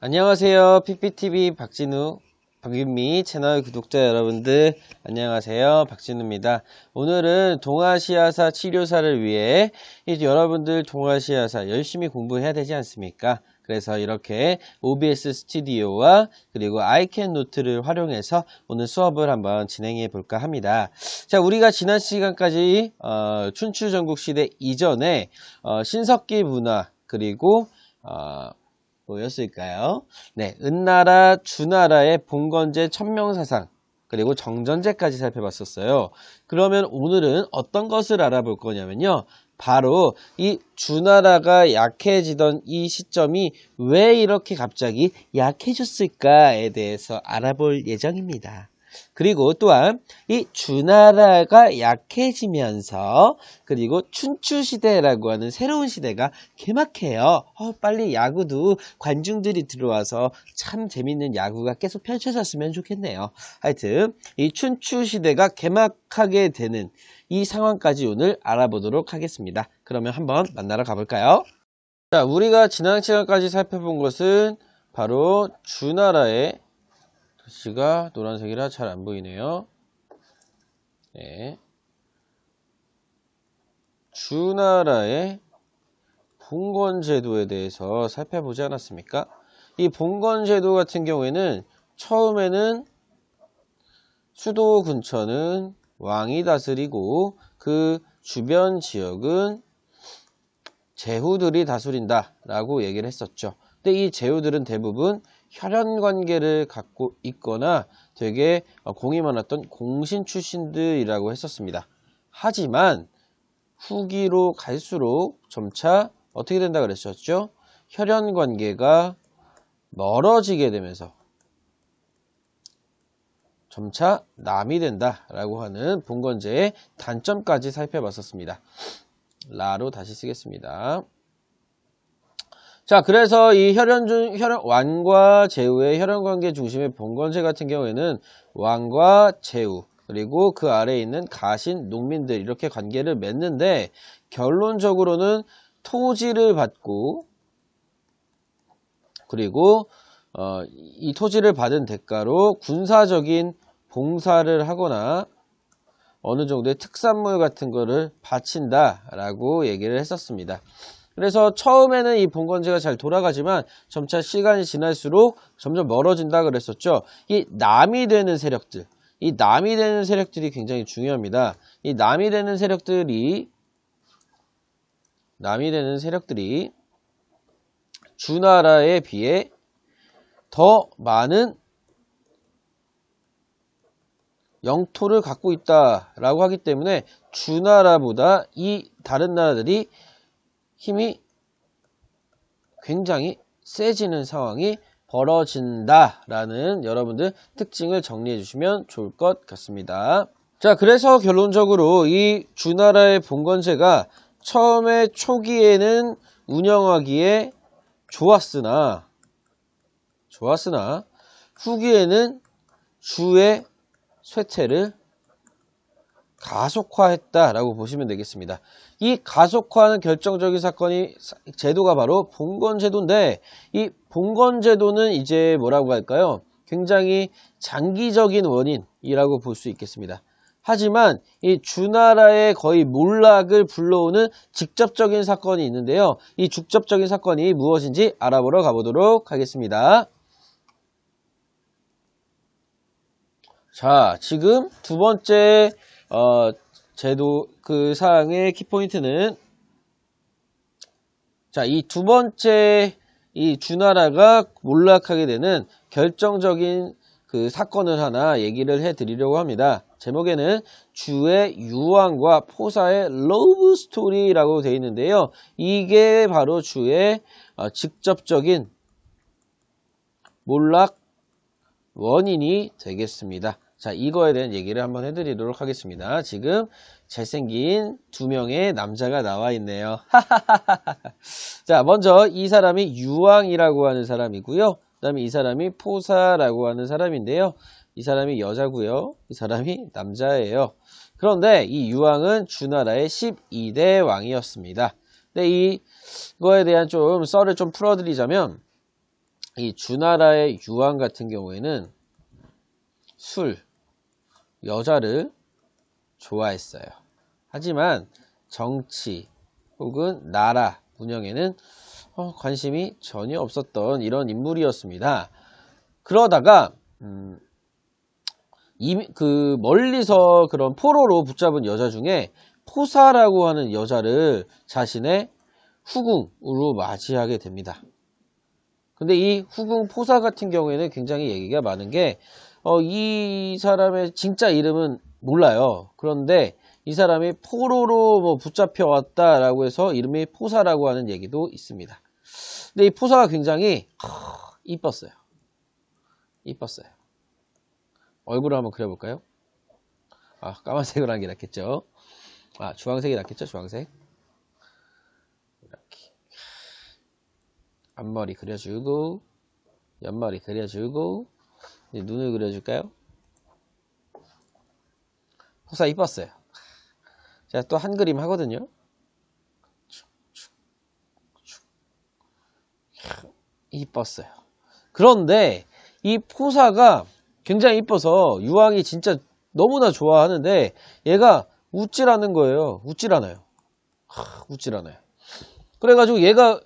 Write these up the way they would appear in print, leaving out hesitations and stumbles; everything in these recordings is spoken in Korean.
안녕하세요. PPTV 박진우, 박윤미 채널 구독자 여러분들 안녕하세요. 박진우입니다. 오늘은 동아시아사 치료사를 위해 여러분들 동아시아사 열심히 공부해야 되지 않습니까? 그래서 이렇게 OBS 스튜디오와 그리고 아이캔노트를 활용해서 오늘 수업을 한번 진행해 볼까 합니다. 자, 우리가 지난 시간까지 춘추전국시대 이전에 신석기 문화 그리고 뭐였을까요? 네, 은나라, 주나라의 봉건제 천명사상 그리고 정전제까지 살펴봤었어요. 그러면 오늘은 어떤 것을 알아볼 거냐면요. 바로 이 주나라가 약해지던 이 시점이 왜 이렇게 갑자기 약해졌을까에 대해서 알아볼 예정입니다. 그리고 또한 이 주나라가 약해지면서 그리고 춘추시대라고 하는 새로운 시대가 개막해요. 빨리 야구도 관중들이 들어와서 참 재밌는 야구가 계속 펼쳐졌으면 좋겠네요. 하여튼 이 춘추시대가 개막하게 되는 이 상황까지 오늘 알아보도록 하겠습니다. 그러면 한번 만나러 가볼까요? 자, 우리가 지난 시간까지 살펴본 것은 바로 주나라의 글씨가 노란색이라 잘 안 보이네요. 네. 주나라의 봉건제도에 대해서 살펴보지 않았습니까? 이 봉건제도 같은 경우에는 처음에는 수도 근처는 왕이 다스리고 그 주변 지역은 제후들이 다스린다 라고 얘기를 했었죠. 근데 이 제후들은 대부분 혈연관계를 갖고 있거나 되게 공이 많았던 공신 출신들이라고 했었습니다. 하지만 후기로 갈수록 점차 어떻게 된다 그랬었죠? 혈연관계가 멀어지게 되면서 점차 남이 된다 라고 하는 봉건제의 단점까지 살펴봤었습니다. 라로 다시 쓰겠습니다. 자, 그래서 이 왕과 제후의 혈연관계 중심의 봉건제 같은 경우에는 왕과 제후 그리고 그 아래에 있는 가신, 농민들 이렇게 관계를 맺는데 결론적으로는 토지를 받고 그리고 이 토지를 받은 대가로 군사적인 봉사를 하거나 어느 정도의 특산물 같은 거를 바친다 라고 얘기를 했었습니다. 그래서 처음에는 이 봉건제가 잘 돌아가지만 점차 시간이 지날수록 점점 멀어진다 그랬었죠. 이 남이 되는 세력들, 이 남이 되는 세력들이 굉장히 중요합니다. 이 남이 되는 세력들이 주나라에 비해 더 많은 영토를 갖고 있다라고 하기 때문에 주나라보다 이 다른 나라들이 힘이 굉장히 세지는 상황이 벌어진다라는 여러분들 특징을 정리해 주시면 좋을 것 같습니다. 자, 그래서 결론적으로 이 주나라의 봉건제가 처음에 초기에는 운영하기에 좋았으나 후기에는 주의 쇠퇴를 가속화했다라고 보시면 되겠습니다. 이 가속화하는 결정적인 사건이 제도가 바로 봉건제도인데 이 봉건제도는 이제 뭐라고 할까요? 굉장히 장기적인 원인이라고 볼 수 있겠습니다. 하지만 이 주나라의 거의 몰락을 불러오는 직접적인 사건이 있는데요. 이 직접적인 사건이 무엇인지 알아보러 가보도록 하겠습니다. 자, 지금 두 번째 제도 그 사항의 키포인트는 자, 이 두 번째 이 주나라가 몰락하게 되는 결정적인 그 사건을 하나 얘기를 해드리려고 합니다. 제목에는 주의 유황과 포사의 러브 스토리라고 되어 있는데요. 이게 바로 주의 직접적인 몰락 원인이 되겠습니다. 자, 이거에 대한 얘기를 한번 해드리도록 하겠습니다. 지금 잘생긴 두 명의 남자가 나와 있네요. 자, 먼저 이 사람이 유황이라고 하는 사람이고요. 그 다음에 이 사람이 포사라고 하는 사람인데요. 이 사람이 여자고요. 이 사람이 남자예요. 그런데 이 유황은 주나라의 12대 왕이었습니다. 근데 이거에 대한 좀 썰을 좀 풀어드리자면 이 주나라의 유황 같은 경우에는 여자를 좋아했어요. 하지만 정치 혹은 나라 운영에는 관심이 전혀 없었던 이런 인물이었습니다. 그러다가 멀리서 그런 포로로 붙잡은 여자 중에 포사라고 하는 여자를 자신의 후궁으로 맞이하게 됩니다. 근데 이 후궁 포사 같은 경우에는 굉장히 얘기가 많은 게 이 사람의 진짜 이름은 몰라요. 그런데 이 사람이 포로로 뭐 붙잡혀 왔다라고 해서 이름이 포사라고 하는 얘기도 있습니다. 근데 이 포사가 굉장히 이뻤어요. 얼굴을 한번 그려볼까요? 까만색으로 하는 게 낫겠죠. 주황색이 낫겠죠. 주황색. 이렇게 앞머리 그려주고 옆머리 그려주고 이제 눈을 그려줄까요? 포사 이뻤어요. 제가 또 한 그림 하거든요. 이뻤어요. 그런데 이 포사가 굉장히 이뻐서 유황이 진짜 너무나 좋아하는데 얘가 웃질 않는 거예요. 웃질 않아요. 그래가지고 얘가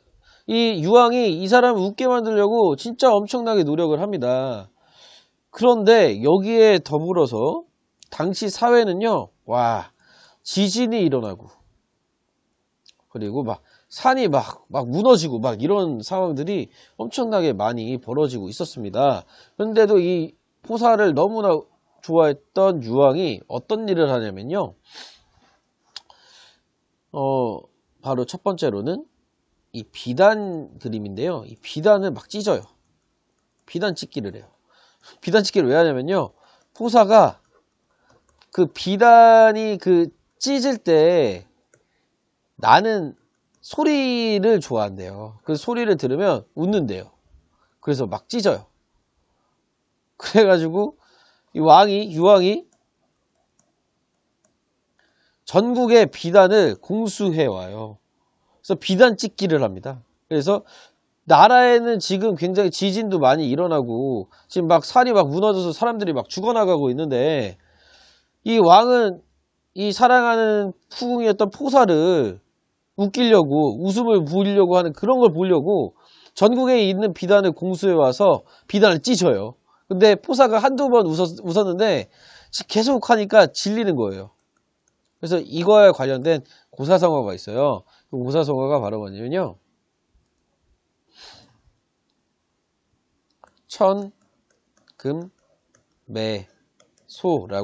이 유황이 이 사람을 웃게 만들려고 진짜 엄청나게 노력을 합니다. 그런데 여기에 더불어서 당시 사회는요, 지진이 일어나고 그리고 막 산이 막 무너지고 막 이런 상황들이 엄청나게 많이 벌어지고 있었습니다. 그런데도 이 포사를 너무나 좋아했던 유황이 어떤 일을 하냐면요. 바로 첫 번째로는 이 비단 그림인데요. 이 비단을 막 찢어요. 비단 찢기를 해요. 비단 찢기를 왜 하냐면요. 포사가 그 비단이 찢을 때 나는 소리를 좋아한대요. 그 소리를 들으면 웃는데요. 그래서 막 찢어요. 그래가지고 유황이 전국의 비단을 공수해 와요. 그래서 비단 찢기를 합니다. 그래서 나라에는 지금 굉장히 지진도 많이 일어나고 지금 막 산이 막 무너져서 사람들이 막 죽어나가고 있는데 이 왕은 이 사랑하는 후궁이었던 포사를 웃기려고 웃음을 부으려고 하는 그런 걸 보려고 전국에 있는 비단을 공수해 와서 비단을 찢어요. 근데 포사가 한두 번 웃었는데 계속 하니까 질리는 거예요. 그래서 이거에 관련된 고사성어가 있어요. 그 고사성어가 바로 뭐냐면요. 천금매소라고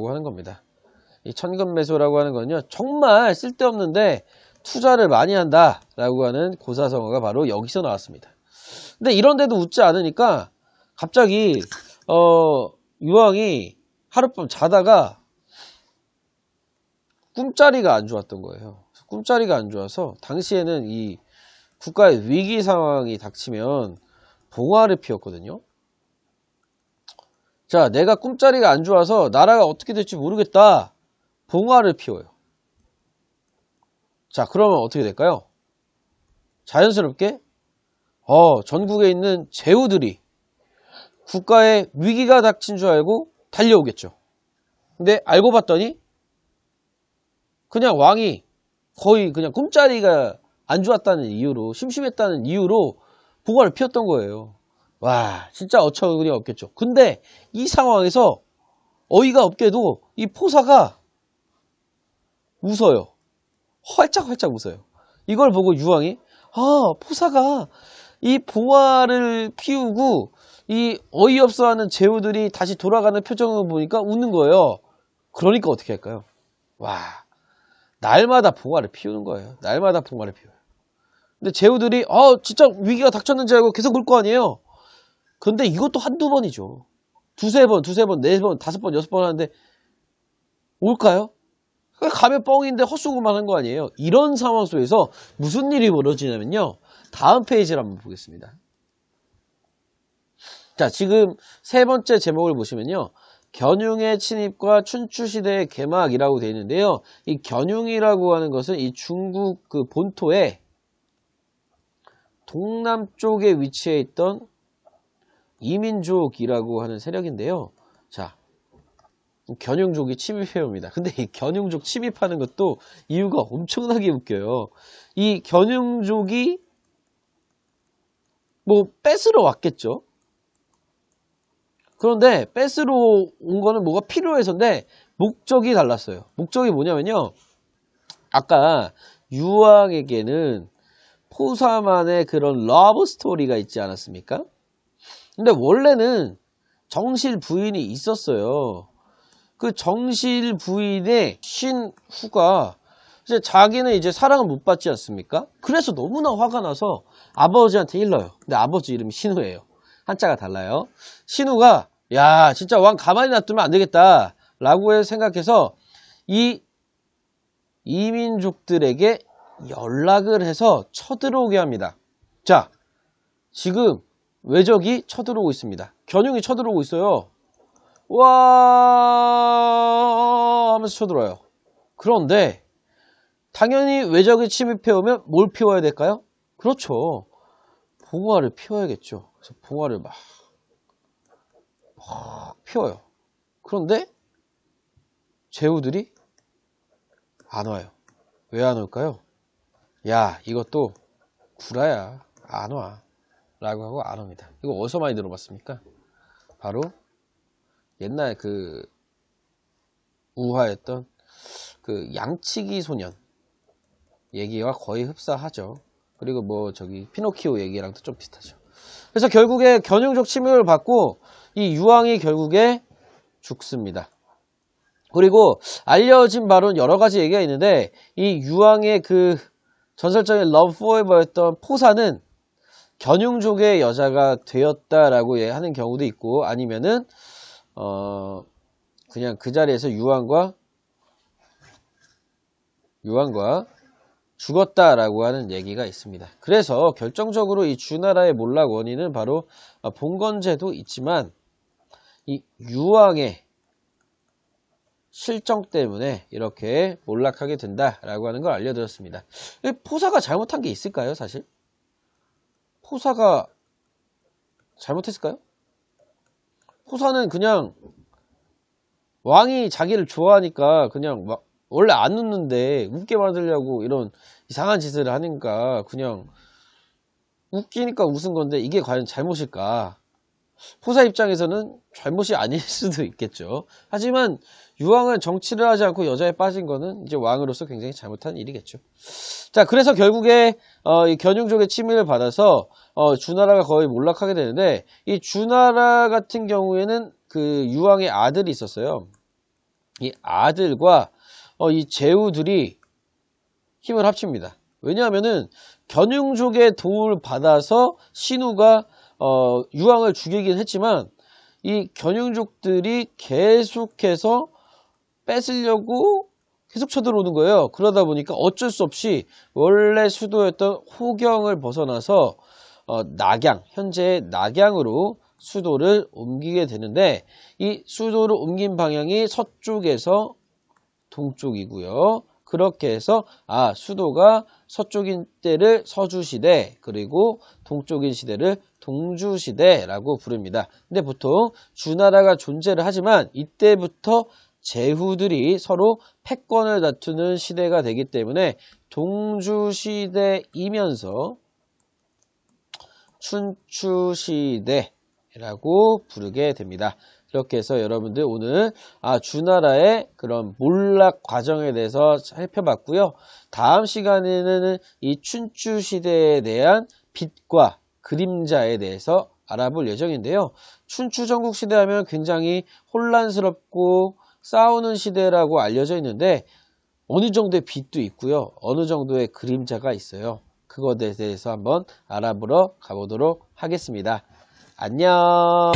하는 겁니다. 이 천금매소라고 하는 건요. 정말 쓸데없는데 투자를 많이 한다라고 하는 고사성어가 바로 여기서 나왔습니다. 근데 이런데도 웃지 않으니까 갑자기 유황이 하룻밤 자다가 꿈자리가 안 좋았던 거예요. 꿈자리가 안 좋아서 당시에는 이 국가의 위기 상황이 닥치면 봉화를 피웠거든요. 자, 내가 꿈자리가 안 좋아서 나라가 어떻게 될지 모르겠다. 봉화를 피워요. 자, 그러면 어떻게 될까요? 자연스럽게 전국에 있는 제후들이 국가에 위기가 닥친 줄 알고 달려오겠죠. 근데 알고 봤더니 그냥 왕이 거의 그냥 꿈자리가 안 좋았다는 이유로 심심했다는 이유로 봉화를 피웠던 거예요. 와, 진짜 어처구니 없겠죠. 근데 이 상황에서 어이가 없게도 이 포사가 웃어요. 활짝활짝 웃어요. 이걸 보고 유황이 포사가 이 봉화를 피우고 이 어이없어하는 제후들이 다시 돌아가는 표정을 보니까 웃는 거예요. 그러니까 어떻게 할까요? 날마다 봉화를 피우는 거예요. 날마다 봉화를 피워요. 근데 제후들이 진짜 위기가 닥쳤는지 알고 계속 울 거 아니에요. 근데 이것도 한두 번이죠. 두세 번, 네 번, 다섯 번, 여섯 번 하는데 올까요? 가면 뻥인데 헛수고만 한 거 아니에요. 이런 상황 속에서 무슨 일이 벌어지냐면요. 다음 페이지를 한번 보겠습니다. 자, 지금 세 번째 제목을 보시면요. 견융의 침입과 춘추시대의 개막이라고 되어 있는데요. 이 견융이라고 하는 것은 이 중국 그 본토의 동남쪽에 위치해 있던 이민족이라고 하는 세력인데요. 자, 견용족이 침입해옵니다. 근데 이 견용족 침입하는 것도 이유가 엄청나게 웃겨요. 이 견용족이 뭐 뺏으러 왔겠죠. 그런데 뺏으러 온 거는 뭐가 필요해서인데 목적이 달랐어요. 목적이 뭐냐면요. 아까 유왕에게는 포사만의 그런 러브 스토리가 있지 않았습니까? 근데 원래는 정실 부인이 있었어요. 그 정실 부인의 신후가 이제 자기는 이제 사랑을 못 받지 않습니까? 그래서 너무나 화가 나서 아버지한테 일러요. 근데 아버지 이름이 신후예요. 한자가 달라요. 신후가 야 진짜 왕 가만히 놔두면 안 되겠다 라고 생각해서 이 이민족들에게 연락을 해서 쳐들어오게 합니다. 자, 지금 외적이 쳐들어오고 있습니다. 견용이 쳐들어오고 있어요. 와 하면서 쳐들어와요. 그런데 당연히 외적이 침입해오면 뭘 피워야 될까요? 그렇죠. 봉화를 피워야겠죠. 그래서 봉화를 막 피워요. 그런데 제후들이 안 와요. 왜 안 올까요? 야 이것도 구라야 안 와 라고 하고 안 옵니다. 이거 어디서 많이 들어봤습니까? 바로 옛날 그 우화했던 그 양치기 소년 얘기와 거의 흡사하죠. 그리고 뭐 저기 피노키오 얘기랑도 좀 비슷하죠. 그래서 결국에 견용족 침입을 받고 이 유왕이 결국에 죽습니다. 그리고 알려진 바로는 여러 가지 얘기가 있는데 이 유왕의 그 전설적인 러브 포에버였던 포사는 견용족의 여자가 되었다라고 하는 경우도 있고 아니면은 그냥 그 자리에서 유왕과 죽었다라고 하는 얘기가 있습니다. 그래서 결정적으로 이 주나라의 몰락 원인은 바로 봉건제도 있지만 이 유왕의 실정 때문에 이렇게 몰락하게 된다라고 하는 걸 알려드렸습니다. 포사가 잘못한 게 있을까요, 사실? 포사가 잘못했을까요? 포사는 그냥 왕이 자기를 좋아하니까 그냥 막 원래 안 웃는데 웃게 만들려고 이런 이상한 짓을 하니까 그냥 웃기니까 웃은 건데 이게 과연 잘못일까? 포사 입장에서는 잘못이 아닐 수도 있겠죠. 하지만 유왕은 정치를 하지 않고 여자에 빠진 거는 이제 왕으로서 굉장히 잘못한 일이겠죠. 자, 그래서 결국에 이 견용족의 침입을 받아서 주나라가 거의 몰락하게 되는데 이 주나라 같은 경우에는 그 유왕의 아들이 있었어요. 이 아들과 이 제후들이 힘을 합칩니다. 왜냐하면은 견용족의 도움을 받아서 신후가 유왕을 죽이긴 했지만 이 견용족들이 계속해서 뺏으려고 계속 쳐들어오는 거예요. 그러다 보니까 어쩔 수 없이 원래 수도였던 호경을 벗어나서 낙양, 현재의 낙양으로 수도를 옮기게 되는데 이 수도를 옮긴 방향이 서쪽에서 동쪽이고요. 그렇게 해서 수도가 서쪽인 때를 서주시대 그리고 동쪽인 시대를 동주시대라고 부릅니다. 근데 보통 주나라가 존재를 하지만 이때부터 제후들이 서로 패권을 다투는 시대가 되기 때문에 동주시대이면서 춘추시대라고 부르게 됩니다. 이렇게 해서 여러분들 오늘 주나라의 그런 몰락 과정에 대해서 살펴봤고요. 다음 시간에는 이 춘추시대에 대한 빛과 그림자에 대해서 알아볼 예정인데요. 춘추전국시대 하면 굉장히 혼란스럽고 싸우는 시대라고 알려져 있는데 어느 정도의 빛도 있고요. 어느 정도의 그림자가 있어요. 그것에 대해서 한번 알아보러 가보도록 하겠습니다. 안녕.